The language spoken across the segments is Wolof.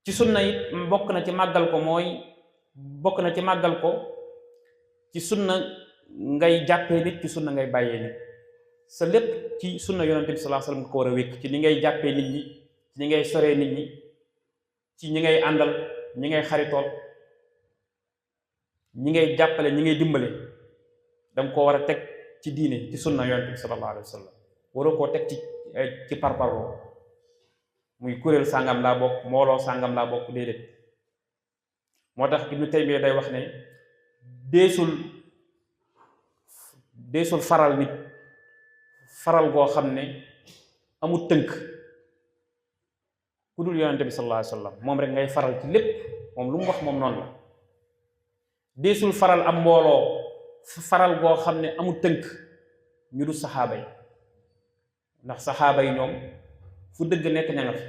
ci sunna it bokk na ci màggal ko ci sunna ngay jàppee nit, ci sunna ngay bàyyee nit. sa lépp ci sunna yonente bi sallallahu alayhi wasallam nga ko war a wékk, ci ni ngay jàppee nit ñi, ci ni ngay soree nit ñi, ci ñi ngay àndal, ñi ngay xaritool, ñi ngay jàppale, ñi ngay dimbale. danga ko war a teg ci diine, ci sunna yonente bi sallallahu alayhi wasallam. waroo koo teg ci parparloo, muy kuréel sàngam laa bokk, mbooloo sàngam laa bokk, déedéet. moo tax Ibnu Taymiyya day wax ne deesul faral nit faral goo xam ne amul tënk ku dul yonente bi sallallahu alayhi wasallam. moom rek ngay faral ci lépp, moom lu mu wax moom noonu la. deesul faral am mbooloo faral goo xam ne amul tënk ñu dul saxaaba yi, ndax saxaaba yi ñoom fu dëgg nekk ña nga fi.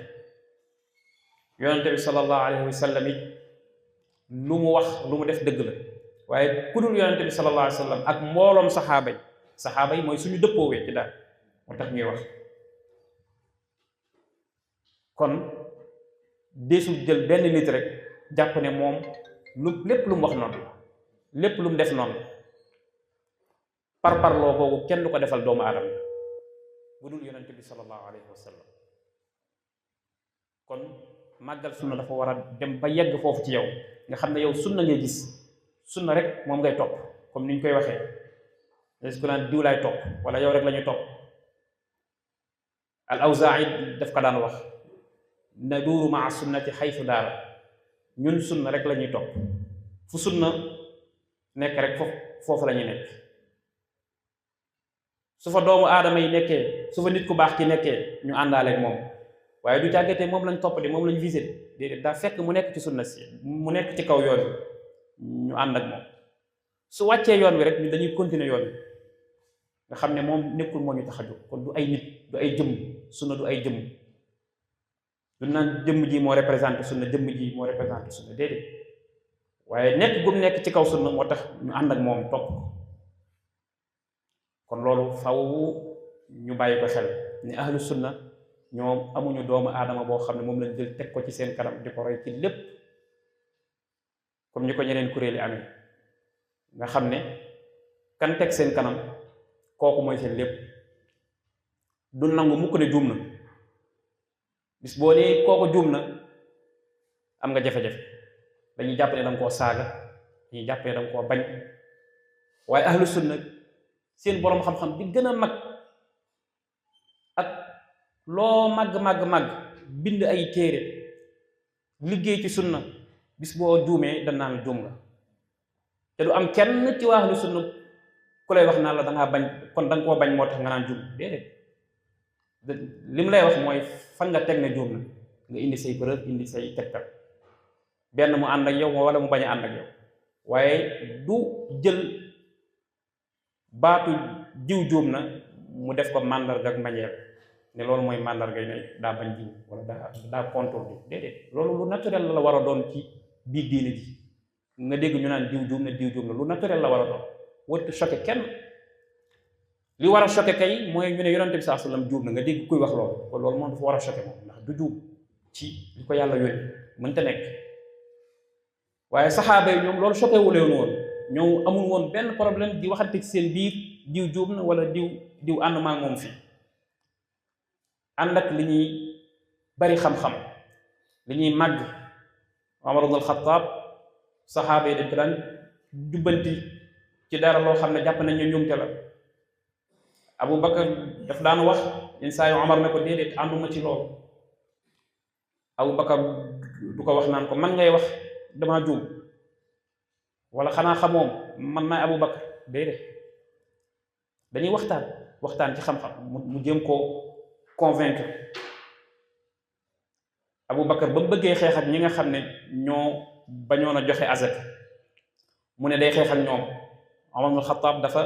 yonente bi sallallahu alayhi wasallam it lu mu wax lu mu def dëgg la. waaye ku dul yonente bi sallallahu alayhi wasallam ak mbooloom saxaaba yi mooy suñu dëppoowee ci daal moo tax ñuy wax. kon deesul jël benn nit rek jàpp ne moom lépp lu mu wax noonu la, lépp lu mu def noonu la. parparloo boobu kenn du ko defal doomu aadama bu dul yonente bi sallallahu alayhi wasallam. kon màggal sunna dafa war a dem ba yegg foofu ci yow nga xam ne yow sunna ngay gis, sunna rek moom ngay topp. comme ni ñu koy waxee est-ce que naan diw laay topp wala yow rek la ñuy topp. al Awzaa'i daf ko daan wax, naduuru maa sunnati xaytu daara. ñun sunna rek la ñuy topp, fu sunna nekk rek foofu la ñuy nekk. su fa doomu aadama yi nekkee, su fa nit ku baax ki nekkee, ñu àndaale ak moom. waaye du jàggatee moom lañ topp de, moom lañ visé déedéet. daa fekk mu nekk ci sunna si, mu nekk ci kaw yoon wi, ñu ànd ak moom. su wàccee yoon wi rek ñu dañuy continuer yoon wi, nga xam ne moom nekkul moo ñu tax a jóg. kon du ay nit, du ay jëmm. sunna du ay jëmm. du naan jëmm ji moo représenté sunna, jëmm ji moo représenté sunna, déedéet. waaye nekk gum nekk ci kaw sunna moo tax ñu ànd ak moom topp. kon loolu faw ñu bàyyi ko xel ni ahlu sunna ñoom amuñu doomu aadama boo xam ne moom lañ jël teg ko ci seen kanam di ko roy ci lépp comme ñi ko ñeneen kuréel yi amee, nga xam ne kan teg seen kanam kooku mooy seen lépp. du nangu mukk ne juum na. bis boo nee kooku juum na am nga jafe-jafe. dañuy jàpp ne danga koo saaga, dañuy jàpp ne danga koo bañ. waaye ahlu sunna seen boroom xam-xam bi gën a mag ak loo màgg bind ay téere liggéey ci sunna, bis boo juumee dañ naan juum nga. te du am kenn ci waa ahlu sunna ku lay wax naan la dangaa bañ, kon danga koo bañ moo tax nga naan juum, déedéet. li mu lay wax mooy fan nga teg ne juum na, nga indi say preuve, indi say tegtal. benn mu ànd ak yow wala mu bañ a ànd ak yow. waaye du jël baatu jiw juum na mu def ko màndarga ak mbañeel ne loolu mooy màndarga ne daa bañ jiw wala daa contour bi, déedéet. loolu lu naturel la war a doon ci biir diine ji. nga dégg ñu naan diw juum na, diw juum na, lu naturel la war a doon. warut choqué kenn. li war a choqué kay mooy ñu ne yonente bi sallallahu alayhi wasallam juum na, nga dégg kuy wax loolu. kon loolu moom dafa war a choqué moom, ndax du juum ci li ko yàlla yónni, mënta nekk. waaye saxaaba yi ñoom loolu choqué wu leen woon. ñoom amul woon benn problème di waxante ci seen biir diw juum na wala diw ànd maa moom fii. ànd ak li ñuy bari xam-xam, li ñuy màgg. Umar ibn al-Khattab saxaaba yi dañ ko daan jubbanti ci dara loo xam ne jàpp nañ ñu njuumte la. Abu Bakar daf daan wax yenn saa yu Umar ne ko déedéet ànduma ci loolu. Abu Bakar du ko wax naan ko man ngay wax damaa juum wala xanaa xamoom man maay Abu Bakar, déedéet. dañuy waxtaan ci xam-xam mu jéem koo convaincre. Abu Bakar ba mu bëggee xeex ak ñi nga xam ne ñoo bañoon a joxe azaka mu ne day xeex ak ñoom. Umar ibn Khattab dafa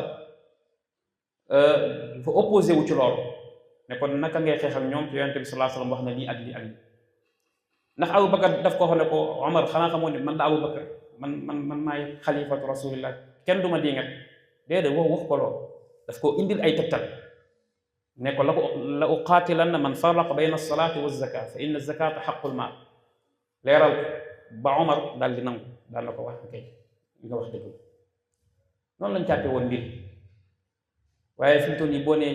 opposé wu ci loolu ne kon naka ngay xeex ak ñoom te yonente bi sallallahu alayhi wasallam wax na lii ak lii ak lii. ndax Abu Bakar daf ko wax ne ko Umar xanaa xamoon ne man la Abu Bakar man maay xalifatu rasulillah, kenn du ma dingat. déedéet wax ko loolu. daf ko indil ay tegtal ne ko la uqaatilanna man farraqa bayna as-salaati wa az-zakaati fa inna az-zakaata haqqul maal. leeral ko ba Omar daal di nangu daal na ko wax kay li nga wax dëgg noonu lañ càppe woon mbir waaye fi mu toll nii boo nee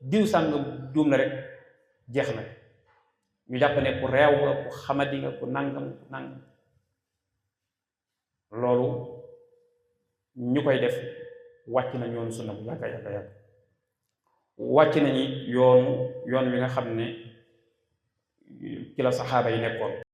diw sàngam juum na rek jeex na ñu jàpp ne ku reew nga ku xamadi nga ku nangam loolu ñu koy def wàcc na ñoonu sunna bu yàgga yàgg wàcc nañu yoon wi nga xam ne ci la saxaaba yi nekkoon